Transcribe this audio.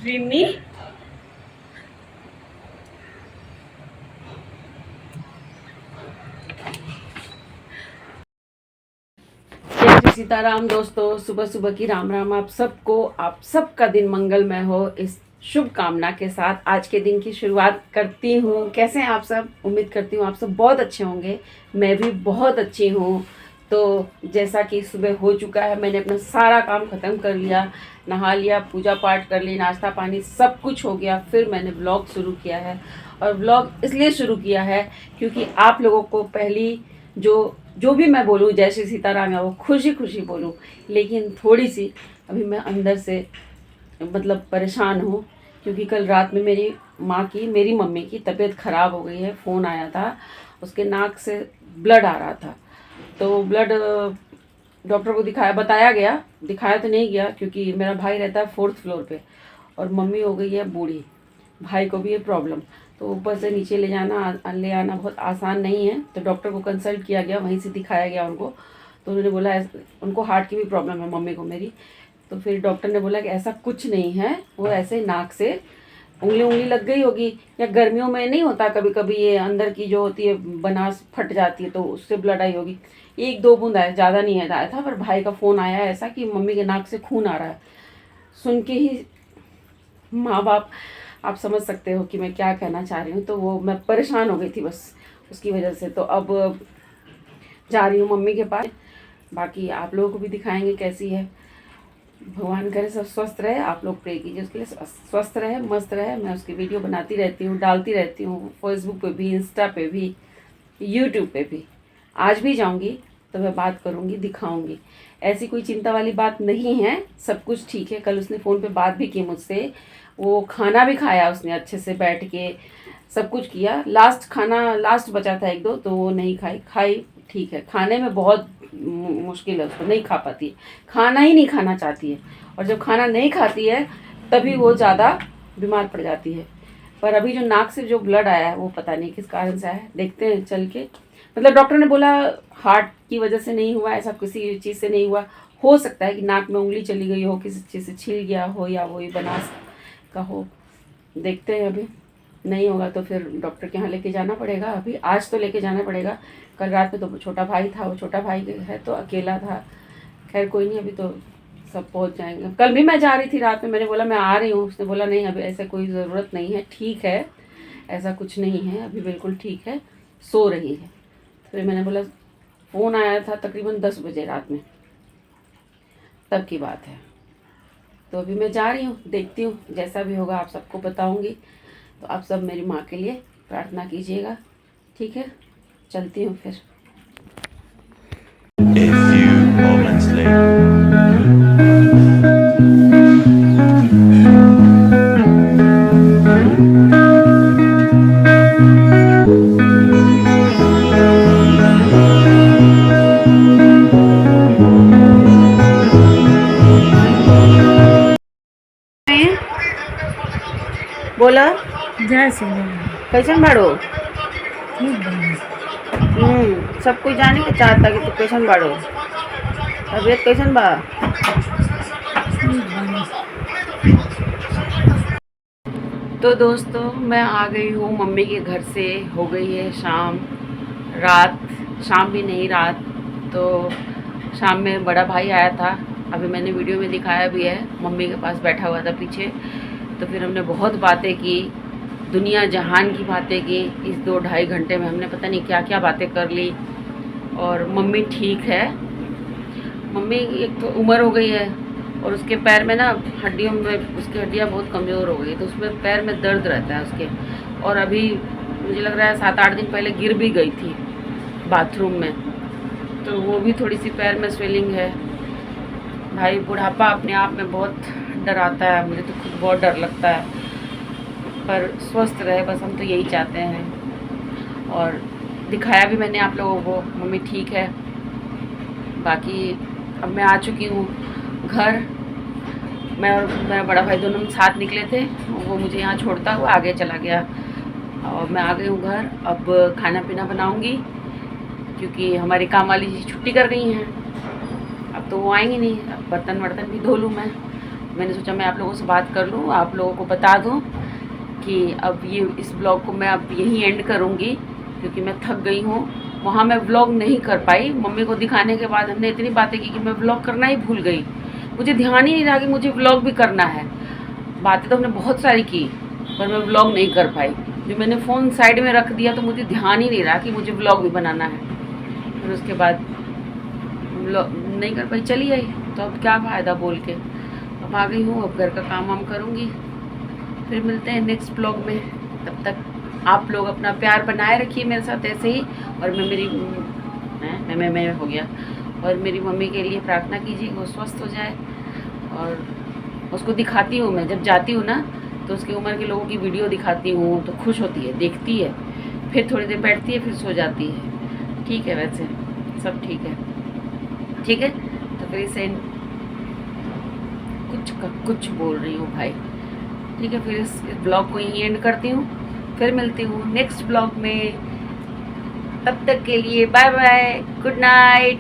रिमी जय श्री सीताराम। दोस्तों, सुबह सुबह की राम राम आप सबको। आप सबका दिन मंगलमय हो, इस शुभ कामना के साथ आज के दिन की शुरुआत करती हूँ। कैसे हैं आप सब? उम्मीद करती हूँ आप सब बहुत अच्छे होंगे। मैं भी बहुत अच्छी हूँ। तो जैसा कि सुबह हो चुका है, मैंने अपना सारा काम ख़त्म कर लिया, नहा लिया, पूजा पाठ कर ली, नाश्ता पानी सब कुछ हो गया। फिर मैंने ब्लॉग शुरू किया है, और ब्लॉग इसलिए शुरू किया है क्योंकि आप लोगों को पहली जो भी मैं बोलूँ जय श्री सीताराम है वो खुशी खुशी बोलूँ। लेकिन थोड़ी सी अभी मैं अंदर से मतलब परेशान हूँ, क्योंकि कल रात में मेरी मम्मी की तबीयत ख़राब हो गई है। फ़ोन आया था, उसके नाक से ब्लड आ रहा था। तो ब्लड डॉक्टर को बताया गया, दिखाया तो नहीं गया क्योंकि मेरा भाई रहता है 4th फ्लोर पे, और मम्मी हो गई है बूढ़ी, भाई को भी ये प्रॉब्लम। तो ऊपर से नीचे ले आना बहुत आसान नहीं है। तो डॉक्टर को कंसल्ट किया गया, वहीं से दिखाया गया उनको। तो उन्होंने बोला उनको हार्ट की भी प्रॉब्लम है मम्मी को मेरी। तो फिर डॉक्टर ने बोला कि ऐसा कुछ नहीं है, वो ऐसे नाक से उंगली लग गई होगी, या गर्मियों में नहीं होता कभी कभी ये अंदर की जो होती है बनास फट जाती है, तो उससे ब्लड आई होगी। 1-2 बूंद आया, ज़्यादा नहीं आया था। पर भाई का फ़ोन आया ऐसा कि मम्मी के नाक से खून आ रहा है। सुन के ही माँ बाप, आप समझ सकते हो कि मैं क्या कहना चाह रही हूँ। तो वो मैं परेशान हो गई थी बस उसकी वजह से। तो अब जा रही हूँ मम्मी के पास। बाकी आप लोगों को भी दिखाएंगे कैसी है। भगवान करे सब स्वस्थ रहे, आप लोग प्रे कीजिए उसके लिए, स्वस्थ रहे, मस्त रहे। मैं उसकी वीडियो बनाती रहती हूँ, डालती रहती हूँ, फेसबुक पे भी, इंस्टा पे भी, यूट्यूब पे भी। आज भी जाऊँगी तो मैं बात करूँगी, दिखाऊँगी। ऐसी कोई चिंता वाली बात नहीं है, सब कुछ ठीक है। कल उसने फ़ोन पे बात भी की मुझसे, वो खाना भी खाया उसने अच्छे से बैठ के, सब कुछ किया। लास्ट बचा था 1-2, तो वो नहीं खाई ठीक है। खाने में बहुत मुश्किल है, उसको नहीं खा पाती है, खाना ही नहीं खाना चाहती है। और जब खाना नहीं खाती है तभी वो ज़्यादा बीमार पड़ जाती है। पर अभी जो नाक से जो ब्लड आया है वो पता नहीं किस कारण से आया है, देखते हैं चल के। मतलब डॉक्टर ने बोला हार्ट की वजह से नहीं हुआ, ऐसा किसी चीज़ से नहीं हुआ। हो सकता है कि नाक में उंगली चली गई हो, किसी चीज़ से छिल गया हो, या वही बनास का हो। देखते हैं, अभी नहीं होगा तो फिर डॉक्टर के यहाँ लेके जाना पड़ेगा। अभी आज तो लेके जाना पड़ेगा। कल रात में तो छोटा भाई था, वो छोटा भाई है तो अकेला था। खैर कोई नहीं, अभी तो सब पहुँच जाएंगे। कल भी मैं जा रही थी रात में, मैंने बोला मैं आ रही हूँ, उसने बोला नहीं अभी ऐसा कोई ज़रूरत नहीं है, ठीक है, ऐसा कुछ नहीं है, अभी बिल्कुल ठीक है, सो रही है। फिर मैंने बोला, फ़ोन आया था तकरीबन 10 बजे रात में, तब की बात है। तो अभी मैं जा रही हूँ, देखती हूँ, जैसा भी होगा आप सबको बताऊँगी। तो आप सब मेरी माँ के लिए प्रार्थना कीजिएगा, ठीक है? चलती हूँ फिर। A few moments later. बोला जय श्री राम। कैसन बाड़ो? ठीक बा। सब कोई जाने के चाहता कि तू कैसन बाड़ो, तबीयत कैसन बा? ठीक बा। तो दोस्तों, मैं आ गई हूँ मम्मी के घर से। हो गई है शाम, रात, शाम भी नहीं रात। तो शाम में बड़ा भाई आया था, अभी मैंने वीडियो में दिखाया भी है, मम्मी के पास बैठा हुआ था पीछे। तो फिर हमने बहुत बातें की, दुनिया जहान की बातें की। इस 2-2.5 घंटे में हमने पता नहीं क्या क्या बातें कर ली। और मम्मी ठीक है। मम्मी एक तो उम्र हो गई है, और उसके पैर में ना हड्डियों में उसकी हड्डियाँ बहुत कमज़ोर हो गई, तो उसमें पैर में दर्द रहता है उसके। और अभी मुझे लग रहा है 7-8 दिन पहले गिर भी गई थी बाथरूम में, तो वो भी थोड़ी सी पैर में स्वेलिंग है। भाई बुढ़ापा अपने आप में बहुत डराता है, मुझे तो खुद बहुत डर लगता है। पर स्वस्थ रहे बस, हम तो यही चाहते हैं। और दिखाया भी मैंने आप लोगों को, मम्मी ठीक है। बाकी अब मैं आ चुकी हूँ घर। मैं और मेरा बड़ा भाई दोनों साथ निकले थे, वो मुझे यहाँ छोड़ता हुआ आगे चला गया, और मैं आ गई हूँ घर। अब खाना पीना बनाऊँगी, क्योंकि हमारी काम वाली जी छुट्टी कर गई हैं। अब तो वो आएंगी नहीं, अब बर्तन वर्तन भी धो लूँ मैं। मैंने सोचा मैं आप लोगों से बात कर लूँ, आप लोगों को बता दूँ कि अब ये इस ब्लॉग को मैं अब यहीं एंड करूँगी, क्योंकि मैं थक गई हूँ। वहाँ मैं व्लॉग नहीं कर पाई, मम्मी को दिखाने के बाद हमने इतनी बातें की कि मैं व्लॉग करना ही भूल गई। मुझे ध्यान ही नहीं रहा कि मुझे व्लॉग भी करना है। बातें तो हमने बहुत सारी की, पर मैं व्लॉग नहीं कर पाई। जो मैंने फ़ोन साइड में रख दिया तो मुझे ध्यान ही नहीं रहा कि मुझे व्लॉग भी बनाना है। फिर उसके बाद व्लॉग नहीं कर पाई, चली आई, तो अब क्या फ़ायदा बोल के। अब आ गई हूँ, अब घर का काम वाम करूँगी। फिर मिलते हैं नेक्स्ट ब्लॉग में। तब तक आप लोग अपना प्यार बनाए रखिए मेरे साथ ऐसे ही, और मैं हो गया, और मेरी मम्मी के लिए प्रार्थना कीजिए वो स्वस्थ हो जाए। और उसको दिखाती हूँ, मैं जब जाती हूँ ना तो उसकी उम्र के लोगों की वीडियो दिखाती हूँ तो खुश होती है, देखती है, फिर थोड़ी देर बैठती है, फिर सो जाती है। ठीक है, वैसे सब ठीक है, ठीक है। तो फिर इसे कुछ बोल रही हूँ भाई, ठीक है। फिर इस ब्लॉग को यहीं एंड करती हूँ, फिर मिलती हूँ नेक्स्ट ब्लॉग में। तब तक के लिए बाय बाय, गुड नाइट।